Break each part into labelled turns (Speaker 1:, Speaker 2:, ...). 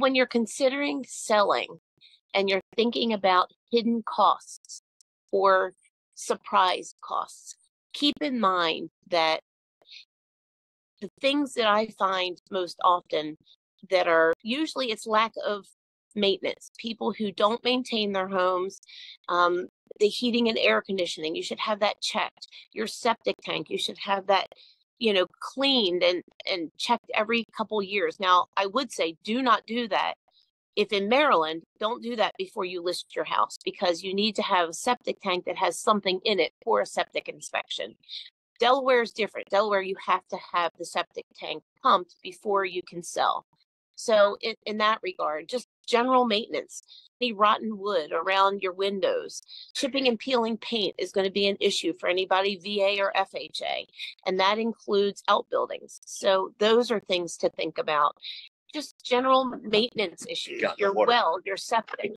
Speaker 1: when you're considering selling and you're thinking about hidden costs or surprise costs, keep in mind that the things that I find most often that are usually it's lack of maintenance. People who don't maintain their homes, the heating and air conditioning, you should have that checked. Your septic tank, you should have that, cleaned and checked every couple years. Now, I would say do not do that. If in Maryland, don't do that before you list your house, because you need to have a septic tank that has something in it for a septic inspection. Delaware is different. Delaware, you have to have the septic tank pumped before you can sell. So in that regard, just general maintenance, any rotten wood around your windows, chipping and peeling paint is going to be an issue for anybody VA or FHA, and that includes outbuildings. So those are things to think about. Just general maintenance issues, your well, your septic.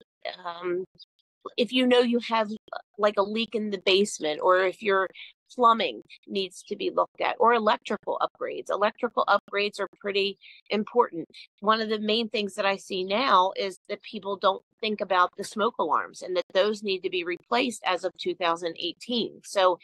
Speaker 1: If you know you have like a leak in the basement, or if your plumbing needs to be looked at, or electrical upgrades. Electrical upgrades are pretty important. One of the main things that I see now is that people don't think about the smoke alarms, and that those need to be replaced as of 2018. So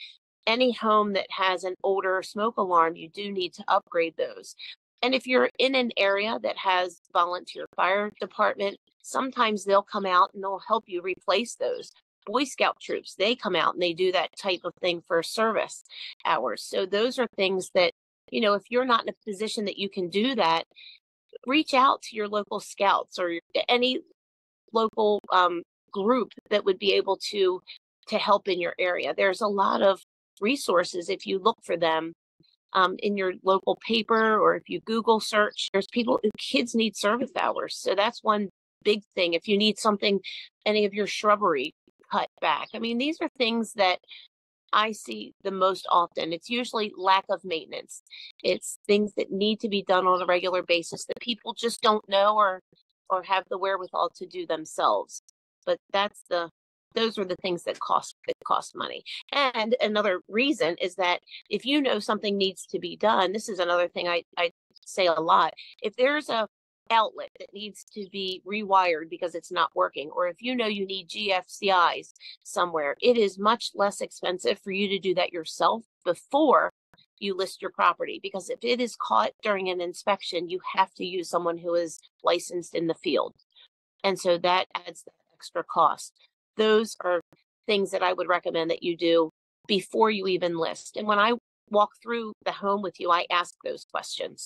Speaker 1: any home that has an older smoke alarm, you do need to upgrade those. And if you're in an area that has volunteer fire department, sometimes they'll come out and they'll help you replace those. Boy Scout troops, they come out and they do that type of thing for service hours. So those are things that, if you're not in a position that you can do that, reach out to your local scouts or any local group that would be able to help in your area. There's a lot of resources if you look for them. In your local paper, or if you Google search, there's kids need service hours. So that's one big thing. If you need something, any of your shrubbery cut back. I mean, these are things that I see the most often. It's usually lack of maintenance. It's things that need to be done on a regular basis that people just don't know or have the wherewithal to do themselves. But those are the things that cost money. And another reason is that if you know something needs to be done, this is another thing I say a lot. If there's a outlet that needs to be rewired because it's not working, or if you need GFCIs somewhere, it is much less expensive for you to do that yourself before you list your property. Because if it is caught during an inspection, you have to use someone who is licensed in the field. And so that adds that extra cost. Those are things that I would recommend that you do before you even list. And when I walk through the home with you, I ask those questions.